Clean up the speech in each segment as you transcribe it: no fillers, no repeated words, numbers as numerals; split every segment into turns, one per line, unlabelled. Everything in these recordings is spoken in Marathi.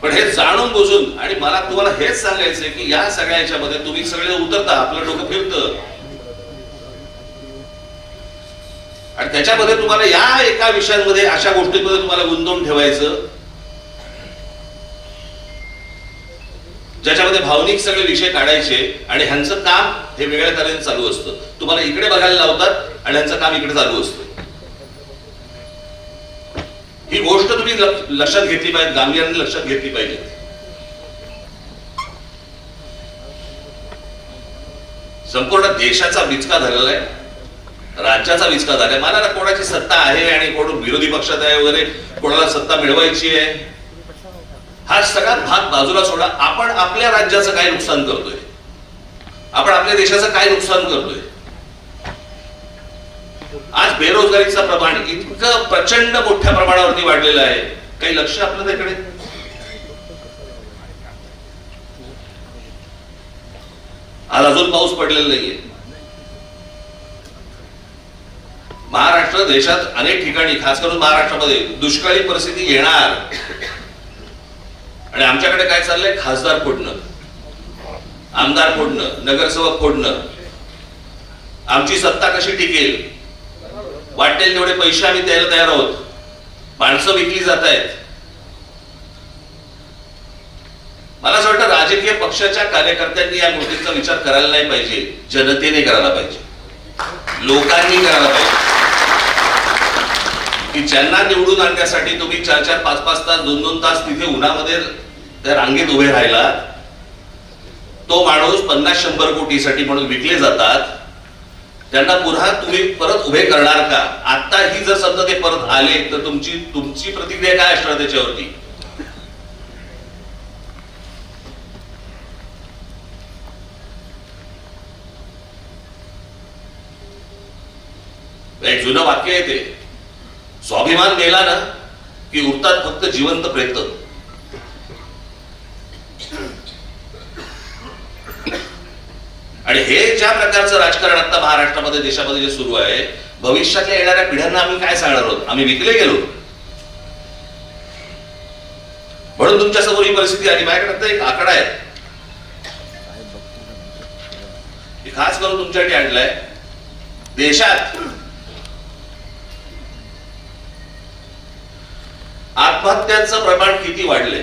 पण हे जाणून बुजून, आणि मला तुम्हाला हेच सांगायचंय की या सगळ्याच्या मध्ये तुम्ही सगळे उतरता, आपलं डोकं फिरतं, आणि त्याच्यामध्ये तुम्हाला या एका विषयांमध्ये अशा गोष्टींमध्ये तुम्हाला गुंतवून ठेवायचं ज्याच्यामध्ये भावनिक सगळे विषय काढायचे, आणि ह्यांचं काम हे वेगळ्या तऱ्हेने चालू असतं. तुम्हाला इकडे बघायला लावतात आणि ह्यांचं काम इकडे चालू असतं. ही गोष्ट तुम्ही लक्षात घेतली पाहिजे, गांभीर्याने लक्षात घेतली पाहिजे. संपूर्ण देशाचा विचका झालेला आहे, राज्याचा विचका झालाय. मला ना कोणाची सत्ता आहे आणि कोण विरोधी पक्षात आहे वगैरे, कोणाला सत्ता मिळवायची आहे, हा सगळा भाग बाजूला सोडा. आपण आपल्या राज्याचं काय नुकसान करतोय, आपण आपल्या देशाचं काय नुकसान करतोय. आज बेरोजगारीचं प्रमाण इतकं प्रचंड मोठ्या प्रमाणावरती वाढलेलं आहे, काही लक्ष आपलं त्याकडे. आज अजून पाऊस पडलेला नाहीये. महाराष्ट्र देशात अनेक ठिकाणी, खास करून महाराष्ट्रामध्ये दुष्काळी परिस्थिती येणार, आणि आमच्याकडे काय चाललंय, खासदार फोडणं, आमदार फोडणं, नगरसेवक फोडणं. आमची सत्ता कशी टिकेल, वाटेल तेवढे पैसे आम्ही द्यायला तयार आहोत, माणसं विकली जात आहेत. मला असं वाटतं राजकीय पक्षाच्या कार्यकर्त्यांनी या गोष्टीचा विचार करायला नाही पाहिजे, जनतेने करायला पाहिजे, लोकांनी करायला पाहिजे. की ज्यांना निवडून आणण्यासाठी तुम्ही 4-4, 5-5 तास, 2-2 तास तिथे उन्हामध्ये त्या रांगेत उभे राहिला, तो माणूस 50-100 कोटीसाठी म्हणून विकले जातात. त्यांना पुन्हा तुम्ही परत उभे करणार का? आता ही जर समजा ते परत आले तर तुमची प्रतिक्रिया काय असणार त्याच्यावरती? एक जुनं वाक्य आहे ते, स्वाभिमान गेला ना की उरतात फक्त जिवंत प्रेत. आणि हे ज्या प्रकारचं राजकारण आता महाराष्ट्रामध्ये, देशामध्ये जे सुरू आहे, भविष्यातल्या येणाऱ्या पिढ्यांना आम्ही काय सांगणार आहोत? आम्ही विकले गेलो म्हणून तुमच्या समोर ही परिस्थिती आली. माझ्याकडे एक आकडा आहे, खास करून तुमच्यासाठी आणलाय. देशात आत्महत्यांचं प्रमाण किती वाढलंय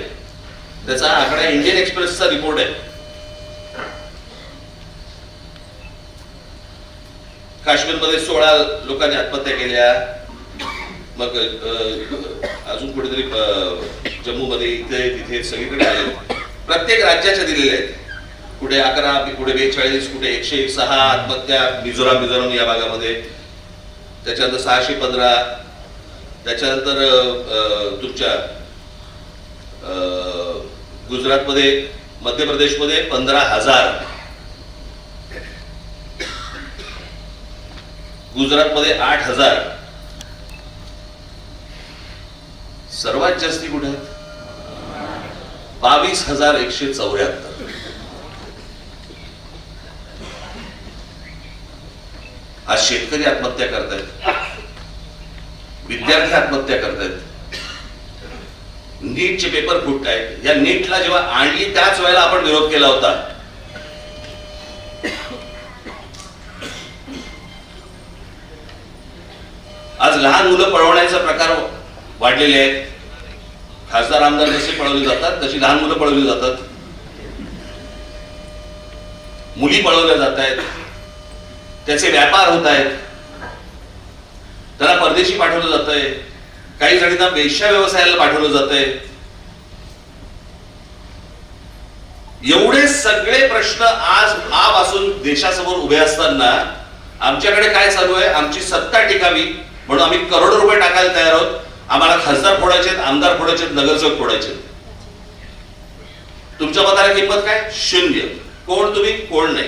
त्याचा आकडा इंडियन एक्सप्रेसचा रिपोर्ट आहे. काश्मीरमध्ये 16 लोकांनी आत्महत्या केल्या, मग अजून कुठेतरी जम्मूमध्ये, इथे तिथे सगळीकडे आले. प्रत्येक राज्याच्या दिलेल्या आहेत, कुठे 11, कुठे 42, कुठे 106 आत्महत्या. मिझोराम या भागामध्ये, त्याच्यानंतर 615, त्याच्यानंतर तुमच्या गुजरातमध्ये, मध्य प्रदेशमध्ये 15,000, गुजरातमध्ये 8,000. सर्वात जास्ती कुठे आहेत? 22,174. आज शेतकरी आत्महत्या करतायत, विद्यार्थी आत्महत्या करतायत, नीटचे पेपर फुटत आहेत. या नीटला जेव्हा आणली त्याच वेळेला आपण विरोध केला होता. आज लहान मुलं पळवण्याचा प्रकार वाढलेले आहेत. खासदार आमदार जसे पळवले जातात तशी लहान मुलं पळवली जातात, मुली पळवल्या जात आहेत, त्याचे व्यापार होत आहेत, त्यांना परदेशी पाठवलं जात आहे, काही जणींना वेश्या व्यवसायाला पाठवलं जात आहे. एवढे सगळे प्रश्न आज आपासून देशासमोर उभे असताना आमच्याकडे काय चालू आहे? आमची सत्ता टिकावी म्हणून आम्ही करोडो रुपये टाकायला तयार आहोत. आम्हाला खासदार फोडायचे, आमदार फोडायचे, नगरसेवक फोडायचे. तुमच्या मताला किंमत काय? 0. कोण तुम्ही, कोण नाही.